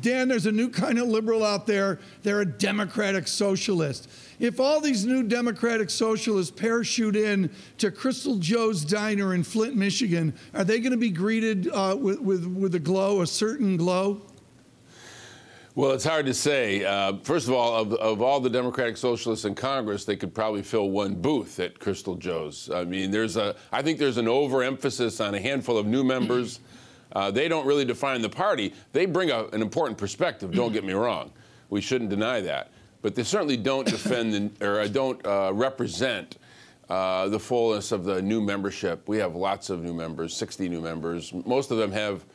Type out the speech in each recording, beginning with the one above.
Dan, there's a new kind of liberal out there. They're a democratic socialist. If all these new democratic socialists parachute in to Crystal Joe's Diner in Flint, Michigan, are they going to be greeted with a glow, a certain glow? Well, it's hard to say. First of all all the Democratic Socialists in Congress, they could probably fill one booth at Crystal Joe's. I mean, I think there's an overemphasis on a handful of new members. They don't really define the party. They bring an important perspective, don't get me wrong. We shouldn't deny that. But they certainly don't defend or don't represent the fullness of the new membership. We have lots of new members, 60 new members. Most of them have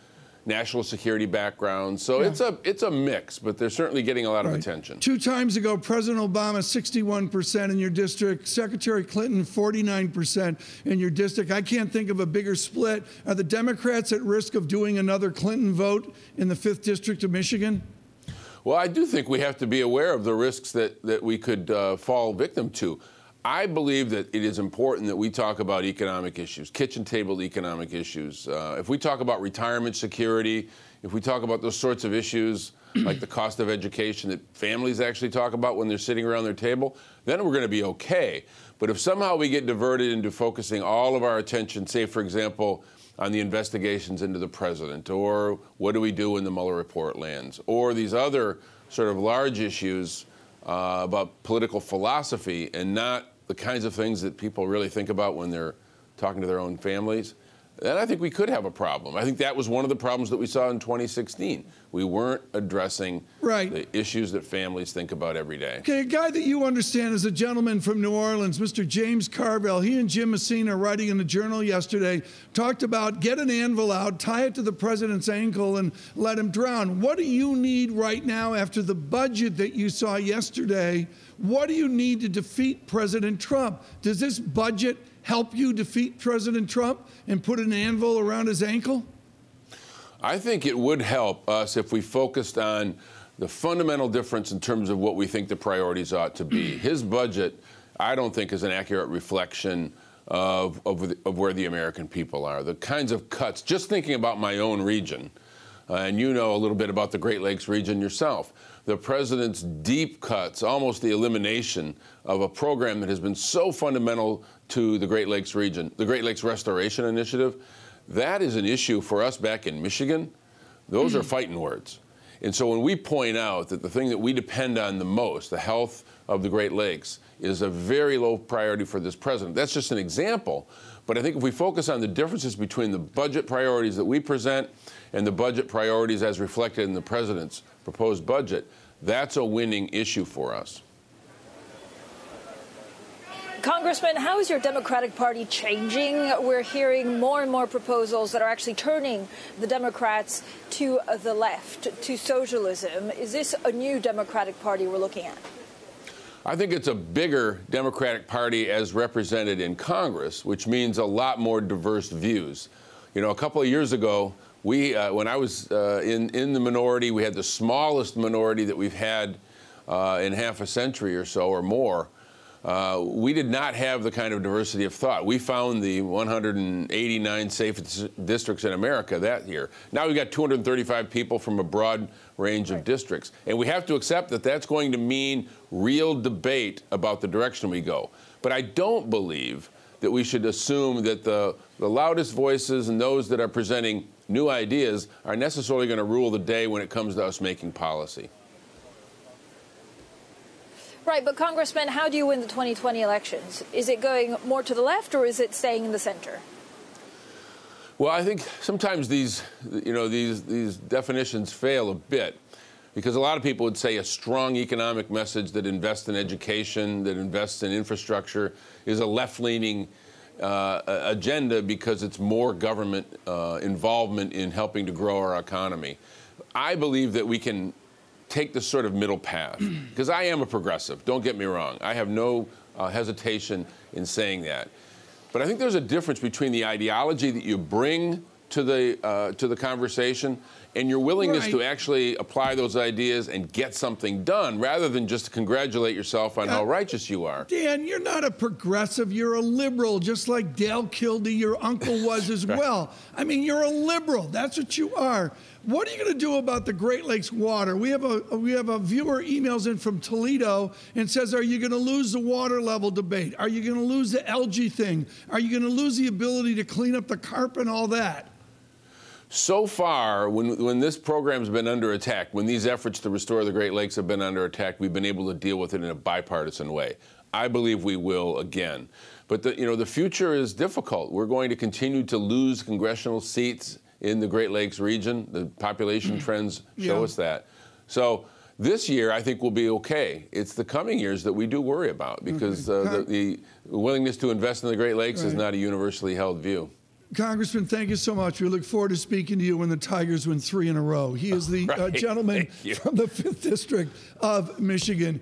national security backgrounds. So yeah, it's a mix, but they're certainly getting a lot of attention. 2 times ago, President Obama, 61% in your district. Secretary Clinton, 49% in your district. I can't think of a bigger split. Are the Democrats at risk of doing another Clinton vote in the 5th District of Michigan? Well, I do think we have to be aware of the risks that we could fall victim to. I believe that it is important that we talk about economic issues, kitchen table economic issues. If we talk about retirement security, if we talk about those sorts of issues like the cost of education that families actually talk about when they're sitting around their table, then we're going to be okay. But if somehow we get diverted into focusing all of our attention, say, for example, on the investigations into the president, or what do we do when the Mueller report lands, or these other sort of large issues about political philosophy and not the kinds of things that people really think about when they're talking to their own families, then I think we could have a problem. I think that was one of the problems that we saw in 2016. We weren't addressing the issues that families think about every day. Okay, a guy that you understand is a gentleman from New Orleans, Mr. James Carville. He and Jim Messina, writing in the Journal yesterday, talked about get an anvil out, tie it to the president's ankle, and let him drown. What do you need right now after the budget that you saw yesterday? What do you need to defeat President Trump? Does this budget help you defeat President Trump and put an anvil around his ankle? I think it would help us if we focused on the fundamental difference in terms of what we think the priorities ought to be. His budget, I don't think, is an accurate reflection of where the American people are. The kinds of cuts, just thinking about my own region, and you know a little bit about the Great Lakes region yourself, the president's deep cuts, almost the elimination of a program that has been so fundamental to the Great Lakes region, the Great Lakes Restoration Initiative, that is an issue for us back in Michigan. Those are fighting words. And so when we point out that the thing that we depend on the most, the health of the Great Lakes, is a very low priority for this president, that's just an example. But I think if we focus on the differences between the budget priorities that we present and the budget priorities as reflected in the president's proposed budget, that's a winning issue for us. Congressman, how is your Democratic Party changing? We're hearing more and more proposals that are actually turning the Democrats to the left, to socialism. Is this a new Democratic Party we're looking at? I think it's a bigger Democratic Party as represented in Congress, which means a lot more diverse views. You know, a couple of years ago, when I was in the minority, we had the smallest minority that we've had in half a century or so or more. We did not have the kind of diversity of thought. We found the 189 safest districts in America that year. Now we've got 235 people from a broad range of districts. And we have to accept that that's going to mean real debate about the direction we go. But I don't believe that we should assume that the loudest voices and those that are presenting new ideas are necessarily going to rule the day when it comes to us making policy. Right, but Congressman, how do you win the 2020 elections? Is it going more to the left or is it staying in the center? Well, I think sometimes these definitions fail a bit, because a lot of people would say a strong economic message that invests in education, that invests in infrastructure, is a left-leaning agenda because it's more government involvement in helping to grow our economy. I believe that we can take the sort of middle path, because I am a progressive, don't get me wrong. I have no hesitation in saying that. But I think there's a difference between the ideology that you bring to the conversation and your willingness to actually apply those ideas and get something done, rather than just congratulate yourself on how righteous you are. Dan, you're not a progressive, you're a liberal, just like Dan Kildee, your uncle, was as well. I mean, you're a liberal, that's what you are. What are you going to do about the Great Lakes water? We have a viewer emails in from Toledo and says, are you going to lose the water level debate? Are you going to lose the algae thing? Are you going to lose the ability to clean up the carpet and all that? So far, when this program's been under attack, when these efforts to restore the Great Lakes have been under attack, we've been able to deal with it in a bipartisan way. I believe we will again. But the future is difficult. We're going to continue to lose congressional seats in the Great Lakes region. The population trends show us that. So this year, I think we'll be okay. It's the coming years that we do worry about because the willingness to invest in the Great Lakes is not a universally held view. Congressman, thank you so much. We look forward to speaking to you when the Tigers win 3 in a row. He is the gentleman from the 5th District of Michigan.